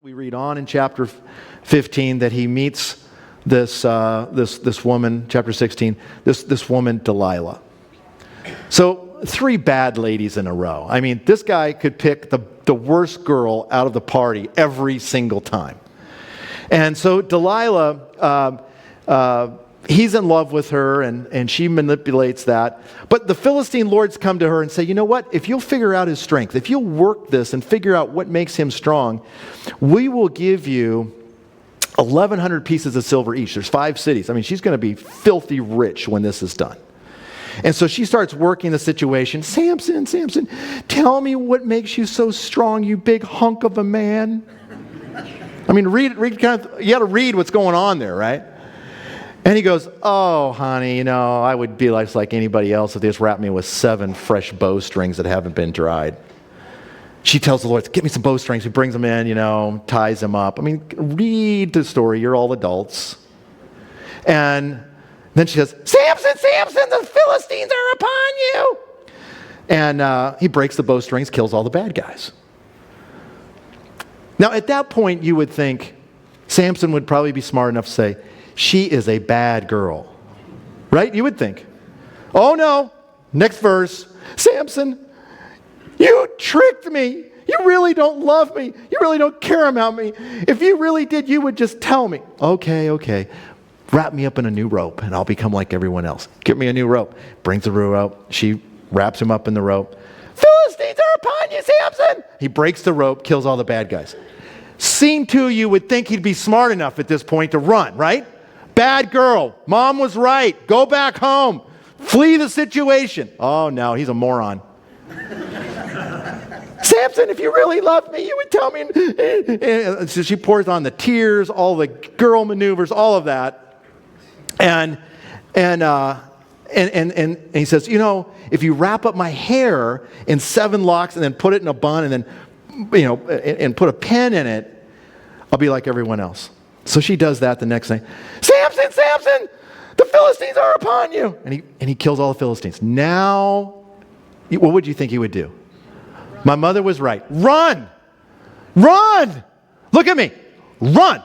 We read on in chapter 15 that he meets this woman, chapter 16, this woman, Delilah. So 3 bad ladies in a row. I mean, this guy could pick the worst girl out of the party every single time. And so Delilah, he's in love with her, and she manipulates that. But the Philistine lords come to her and say, you know what? If you'll figure out his strength, if you'll work this and figure out what makes him strong, we will give you 1,100 pieces of silver each. There's 5 cities. I mean, she's going to be filthy rich when this is done. And so she starts working the situation. Samson, tell me what makes you so strong, you big hunk of a man. I mean, read kind of, you got to read what's going on there, right? And he goes, oh, honey, I would be like anybody else if they just wrapped me with 7 fresh bowstrings that haven't been dried. She tells the Lord, get me some bowstrings. He brings them in, ties them up. I mean, read the story. You're all adults. And then she says, Samson, the Philistines are upon you. And he breaks the bowstrings, kills all the bad guys. Now, at that point, you would think Samson would probably be smart enough to say, she is a bad girl. Right? You would think. Oh no. Next verse. Samson, you tricked me. You really don't love me. You really don't care about me. If you really did, you would just tell me. Okay. Wrap me up in a new rope and I'll become like everyone else. Get me a new rope. Brings the rope. She wraps him up in the rope. Philistines are upon you, Samson. He breaks the rope, kills all the bad guys. Scene 2, you would think he'd be smart enough at this point to run, right? Bad girl. Mom was right. Go back home. Flee the situation. Oh, no, he's a moron. Samson, if you really loved me, you would tell me. And so she pours on the tears, all the girl maneuvers, all of that. And he says, if you wrap up my hair in 7 locks and then put it in a bun and then, and put a pin in it, I'll be like everyone else. So she does that the next night. Samson, the Philistines are upon you. And he kills all the Philistines. Now, what would you think he would do? My mother was right. Run! Look at me. Run!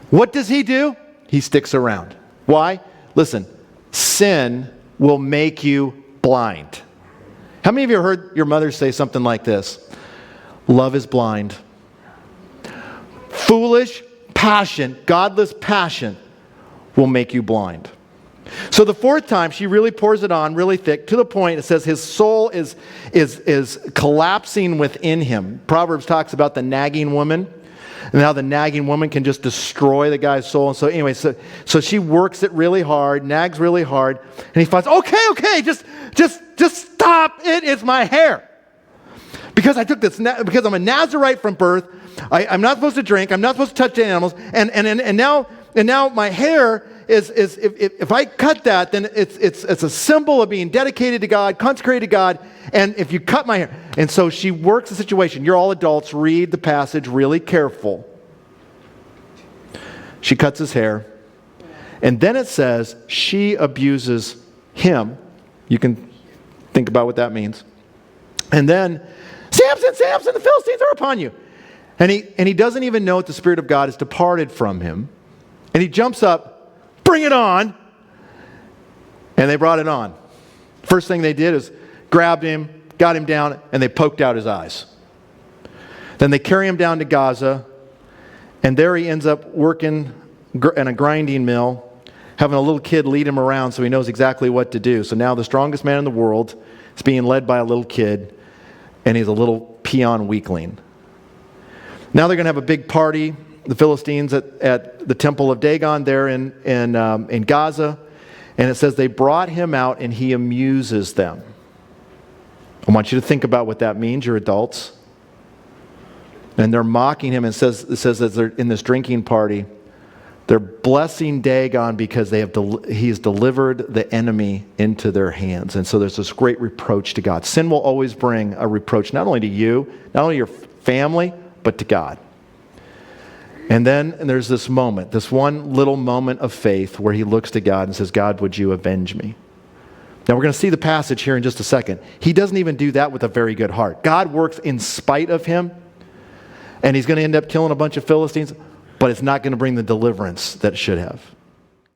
What does he do? He sticks around. Why? Listen, sin will make you blind. How many of you heard your mother say something like this? Love is blind. Foolish passion, godless passion will make you blind. So the 4th time, she really pours it on really thick to the point it says his soul is collapsing within him. Proverbs talks about the nagging woman and how the nagging woman can just destroy the guy's soul. And so anyway, so she works it really hard, nags really hard, and he finds, okay, just stop it. It's my hair. Because I took this, because I'm a Nazirite from birth, I'm not supposed to drink, I'm not supposed to touch animals, and now my hair is if I cut that, then it's a symbol of being dedicated to God, consecrated to God, and if you cut my hair. And so she works the situation. You're all adults, read the passage really careful. She cuts his hair, and then it says she abuses him. You can think about what that means. And then, Samson, the Philistines are upon you. And he doesn't even know that the Spirit of God has departed from him. And he jumps up, bring it on. And they brought it on. First thing they did is grabbed him, got him down, and they poked out his eyes. Then they carry him down to Gaza, and there he ends up working in a grinding mill, having a little kid lead him around so he knows exactly what to do. So now the strongest man in the world is being led by a little kid, and he's a little peon weakling. Now they're going to have a big party, the Philistines, at the temple of Dagon there in Gaza. And it says they brought him out and he amuses them. I want you to think about what that means, you're adults. And they're mocking him, and it says that they're in this drinking party. They're blessing Dagon because he's delivered the enemy into their hands. And so there's this great reproach to God. Sin will always bring a reproach, not only to you, not only your family, but to God. And then there's this moment, this one little moment of faith where he looks to God and says, God, would you avenge me? Now we're going to see the passage here in just a second. He doesn't even do that with a very good heart. God works in spite of him. and he's going to end up killing a bunch of Philistines, but it's not going to bring the deliverance that it should have.